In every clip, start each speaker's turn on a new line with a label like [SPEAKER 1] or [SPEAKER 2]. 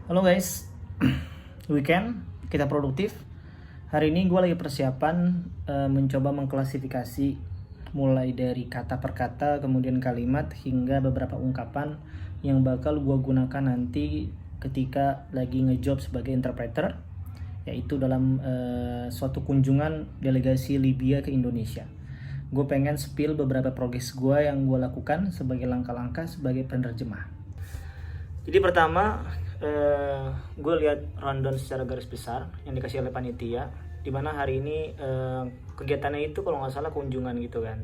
[SPEAKER 1] Halo guys, weekend kita produktif. Hari ini gue lagi persiapan mencoba mengklasifikasi mulai dari kata per kata, kemudian kalimat hingga beberapa ungkapan yang bakal gue gunakan nanti ketika lagi ngejob sebagai interpreter, yaitu dalam suatu kunjungan delegasi Libya ke Indonesia. Gue pengen spill beberapa progres gue yang gue lakukan sebagai langkah-langkah sebagai penerjemah. Jadi pertama, gue lihat rundown secara garis besar yang dikasih oleh panitia, dimana hari ini kegiatannya itu kalau nggak salah kunjungan gitu kan,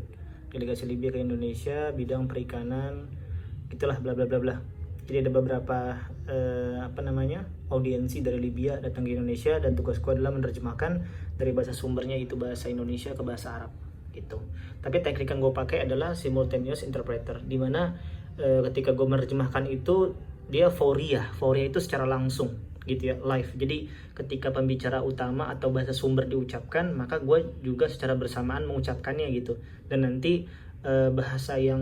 [SPEAKER 1] delegasi Libya ke Indonesia, bidang perikanan, gitulah bla bla bla bla. Jadi ada beberapa audiensi dari Libya datang ke Indonesia, dan tugas gue adalah menerjemahkan dari bahasa sumbernya itu bahasa Indonesia ke bahasa Arab gitu. Tapi teknik yang gue pakai adalah simultaneous interpreter, dimana ketika gue menerjemahkan itu dia fauria itu secara langsung gitu ya, live. Jadi ketika pembicara utama atau bahasa sumber diucapkan, maka gue juga secara bersamaan mengucapkannya gitu. Dan nanti bahasa yang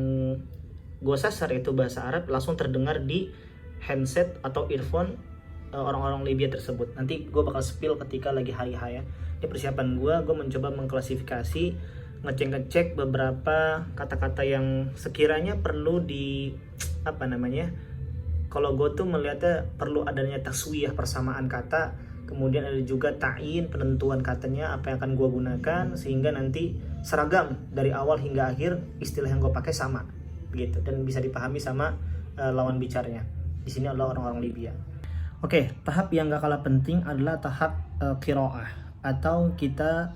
[SPEAKER 1] gue sasar yaitu bahasa Arab langsung terdengar di handset atau earphone orang-orang Libya tersebut. Nanti gue bakal spill ketika lagi hari ya. Ini persiapan gue mencoba mengklasifikasi, ngecek beberapa kata-kata yang sekiranya perlu di kalau gue tuh melihatnya perlu adanya taswiyah, persamaan kata, kemudian ada juga ta'in, penentuan katanya apa yang akan gue gunakan, sehingga nanti seragam dari awal hingga akhir, istilah yang gue pakai sama gitu, dan bisa dipahami sama lawan bicaranya. Di sini adalah orang-orang Libya. Oke, tahap yang gak kalah penting adalah tahap qiraah, atau kita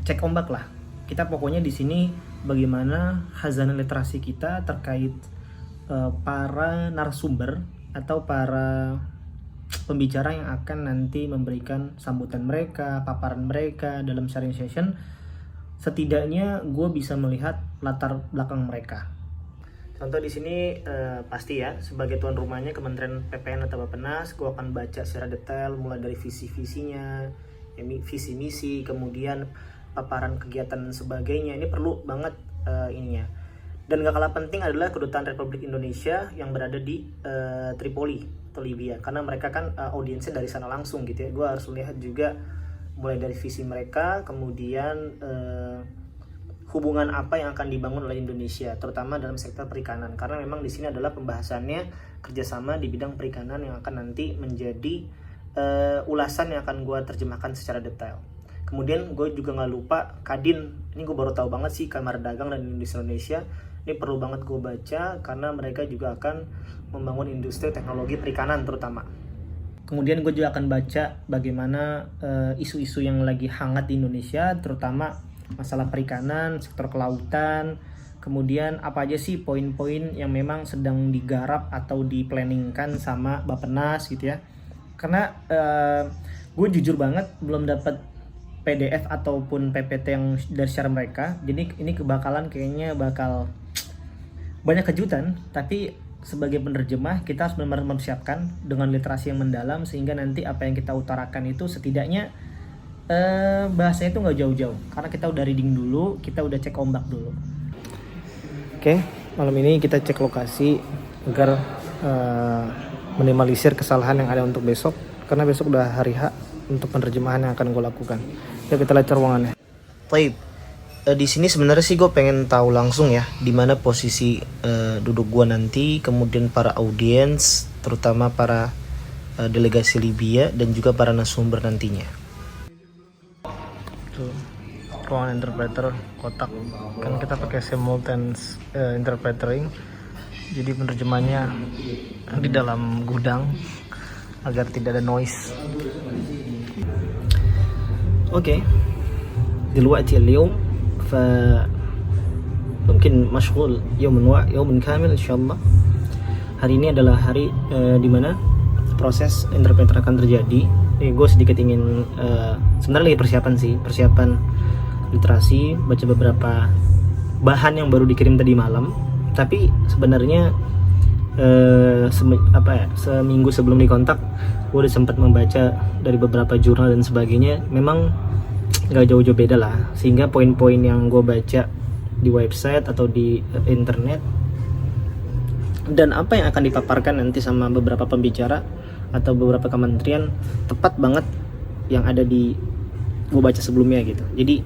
[SPEAKER 1] cek ombak lah. Kita pokoknya di sini bagaimana khazanah literasi kita terkait para narasumber atau para pembicara yang akan nanti memberikan sambutan mereka, paparan mereka dalam sharing session. Setidaknya gue bisa melihat latar belakang mereka. Contoh di sini pasti ya, sebagai tuan rumahnya Kementerian PPN atau Bappenas, gue akan baca secara detail mulai dari visi-visinya, visi misi, kemudian paparan kegiatan dan sebagainya. Ini perlu banget ininya. Dan gak kalah penting adalah Kedutaan Republik Indonesia yang berada di Tripoli atau Libya, karena mereka kan audiensnya dari sana langsung gitu ya. Gue harus lihat juga mulai dari visi mereka, kemudian hubungan apa yang akan dibangun oleh Indonesia, terutama dalam sektor perikanan, karena memang di sini adalah pembahasannya kerjasama di bidang perikanan yang akan nanti menjadi ulasan yang akan gue terjemahkan secara detail. Kemudian gue juga gak lupa Kadin, ini gue baru tahu banget sih, Kamar Dagang dan Industri Indonesia. Ini perlu banget gue baca karena mereka juga akan membangun industri teknologi perikanan terutama. Kemudian gue juga akan baca bagaimana isu-isu yang lagi hangat di Indonesia, terutama masalah perikanan, sektor kelautan. Kemudian apa aja sih poin-poin yang memang sedang digarap atau diplanningkan sama Bappenas gitu ya. Karena gue jujur banget belum dapat PDF ataupun PPT yang dari share mereka. Jadi ini kayaknya bakal banyak kejutan, tapi sebagai penerjemah kita harus benar-benar mempersiapkan dengan literasi yang mendalam, sehingga nanti apa yang kita utarakan itu setidaknya bahasanya itu nggak jauh-jauh, karena kita udah reading dulu, kita udah cek ombak dulu. Oke, malam ini kita cek lokasi agar minimalisir kesalahan yang ada untuk besok, karena besok udah hari H untuk penerjemahan yang akan gue lakukan. Ya, kita lihat ruangannya. Baik. Di sini sebenarnya sih gue pengen tahu langsung ya di mana posisi duduk gue nanti, kemudian para audiens, terutama para delegasi Libya dan juga para narasumber nantinya. Tuh, ruangan interpreter kotak, kan kita pakai simultaneous interpretering, jadi penerjemahnya di dalam gudang agar tidak ada noise. Oke, دلوقتي اليوم فممكن مشغول يوم كامل إن شاء الله. Hari ini adalah hari di mana proses interpreter akan terjadi. Gue sedikit ingin sebenarnya lagi persiapan literasi, baca beberapa bahan yang baru dikirim tadi malam. Tapi sebenarnya seminggu sebelum dikontak gue udah sempat membaca dari beberapa jurnal dan sebagainya. Memang nggak jauh-jauh beda lah, sehingga poin-poin yang gue baca di website atau di internet dan apa yang akan dipaparkan nanti sama beberapa pembicara atau beberapa kementerian tepat banget yang ada di gue baca sebelumnya gitu. Jadi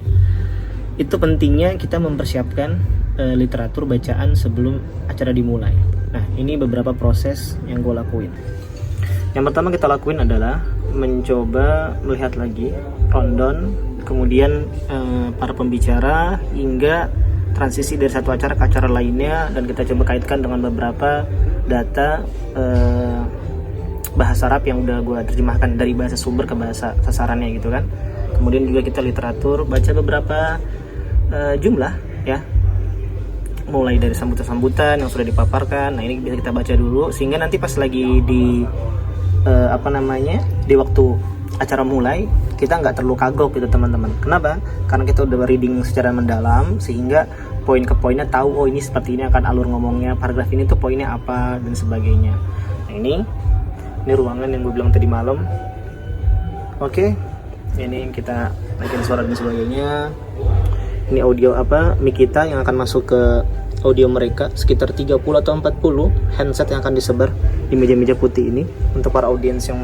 [SPEAKER 1] itu pentingnya kita mempersiapkan literatur bacaan sebelum acara dimulai. Nah, ini beberapa proses yang gue lakuin. Yang pertama kita lakuin adalah mencoba melihat lagi rundown, kemudian para pembicara hingga transisi dari satu acara ke acara lainnya, dan kita coba kaitkan dengan beberapa data bahasa Arab yang udah gue terjemahkan dari bahasa sumber ke bahasa sasarannya gitu kan. Kemudian juga kita literatur, baca beberapa jumlah ya, mulai dari sambutan-sambutan yang sudah dipaparkan. Nah, ini bisa kita baca dulu sehingga nanti pas lagi di di waktu acara mulai kita nggak terlalu kagok gitu teman-teman. Kenapa? Karena kita udah reading secara mendalam sehingga poin ke poinnya tahu, oh ini seperti ini akan alur ngomongnya, paragraf ini tuh poinnya apa dan sebagainya. Nah, ini ruangan yang gue bilang tadi malam. Oke, ini kita naikin suara dan sebagainya. Ini audio mic kita yang akan masuk ke audio mereka, sekitar 30 atau 40 handset yang akan disebar di meja-meja putih ini untuk para audiens yang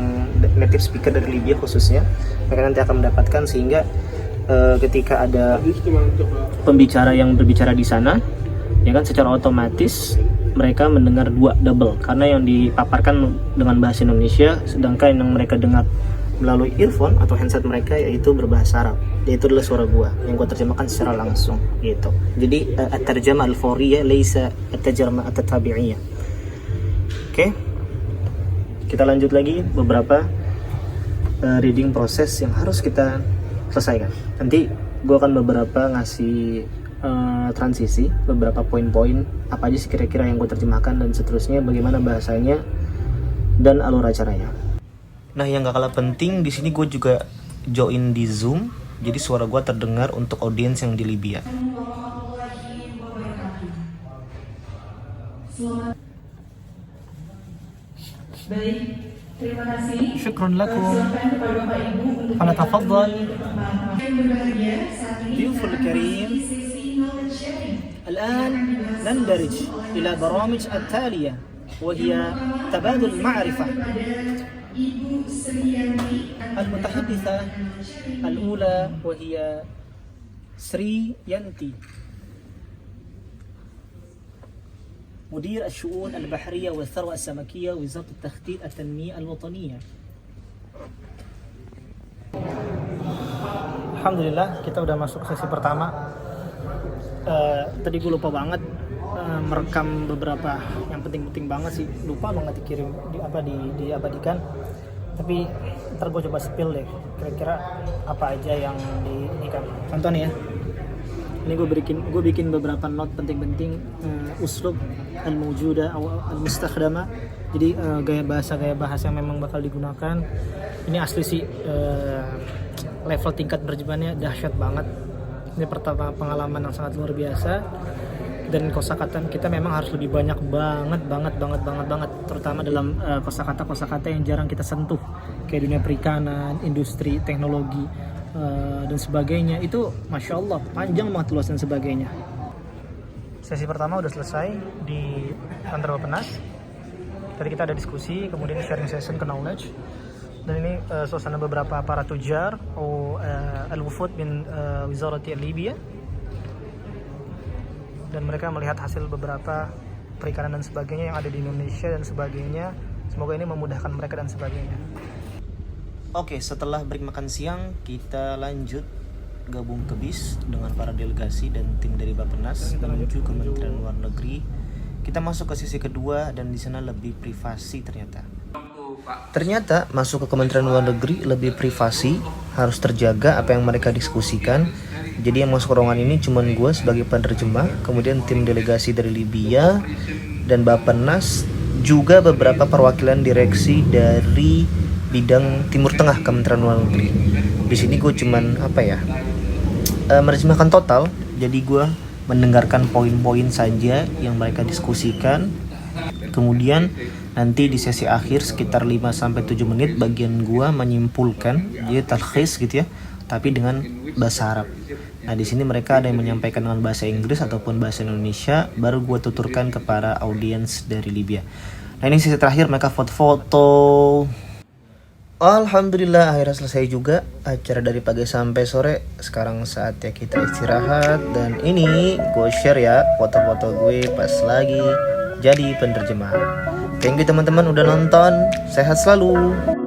[SPEAKER 1] native speaker dari Libya khususnya. Mereka nanti akan mendapatkan, sehingga ketika ada pembicara yang berbicara di sana ya kan, secara otomatis mereka mendengar double, karena yang dipaparkan dengan bahasa Indonesia sedangkan yang mereka dengar melalui earphone atau handset mereka yaitu berbahasa Arab, yaitu adalah suara gua yang gua terjemahkan secara langsung gitu. Jadi at-tarjamah al-fawriyah laisa at-tarjamah at-tabi'iyah. Oke. Kita lanjut lagi beberapa reading proses yang harus kita selesaikan. Nanti gua akan beberapa ngasih transisi, beberapa poin-poin apa aja sih kira-kira yang gua terjemahkan dan seterusnya, bagaimana bahasanya dan alur acaranya. Nah, yang gak kalah penting di sini gue juga join di Zoom, jadi suara gue terdengar untuk audiens yang di Libya.
[SPEAKER 2] Baik, terima kasih.
[SPEAKER 1] Syukran lakum.
[SPEAKER 2] Fanatafaddal.
[SPEAKER 1] ضيوف الكريم، الآن نندرج إلى برامج التالية وهي تبادل المعرفة. المتحدثة الأولى وهي سري ينتي، مدير الشؤون البحرية والثروة السمكية وزارة التخطيط التنمية الوطنية. Alhamdulillah, kita udah masuk sesi pertama. Tadi gue lupa banget merekam beberapa yang penting-penting banget sih, lupa banget dikirim diabadikan. Tapi ntar gue coba spill deh kira-kira apa aja yang diikan. Contoh nih ya, ini gue bikin beberapa note penting-penting, uslub al-mawjuda al-mustakhdama. Jadi gaya bahasa yang memang bakal digunakan. Ini asli sih, level tingkat berjebannya dahsyat banget. Ini pertama pengalaman yang sangat luar biasa, dan kosakata kita memang harus lebih banyak banget, terutama dalam kosakata yang jarang kita sentuh, kayak dunia perikanan, industri, teknologi dan sebagainya. Itu masya Allah panjang banget, luas dan sebagainya. Sesi pertama udah selesai di kantor Bappenas. Tadi kita ada diskusi, kemudian sharing session ke knowledge. Dan ini suasana beberapa para tujar al-wufud min Wizarati Libya, dan mereka melihat hasil beberapa perikanan dan sebagainya yang ada di Indonesia dan sebagainya. Semoga ini memudahkan mereka dan sebagainya. Oke, setelah break makan siang kita lanjut gabung ke bis dengan para delegasi dan tim dari Bappenas menuju Kementerian Luar Negeri. Kita masuk ke sisi kedua dan di sana lebih privasi ternyata. Ternyata masuk ke Kementerian Luar Negeri lebih privasi, harus terjaga apa yang mereka diskusikan. Jadi yang masuk ke ruangan ini cuman gue sebagai penerjemah, kemudian tim delegasi dari Libya dan Bappenas, juga beberapa perwakilan direksi dari bidang Timur Tengah Kementerian Luar Negeri. Di sini gue cuman menerjemahkan total, jadi gue mendengarkan poin-poin saja yang mereka diskusikan. Kemudian nanti di sesi akhir sekitar 5-7 menit bagian gua menyimpulkan, jadi talkhis gitu ya, tapi dengan bahasa Arab. Nah di sini mereka ada yang menyampaikan dengan bahasa Inggris ataupun bahasa Indonesia, baru gue tuturkan kepada audiens dari Libya. Nah ini sesi terakhir, mereka foto-foto. Alhamdulillah akhirnya selesai juga acara dari pagi sampai sore. Sekarang saatnya kita istirahat. Dan ini gue share ya foto-foto gue pas lagi jadi penerjemah. Thank you teman-teman udah nonton. Sehat selalu.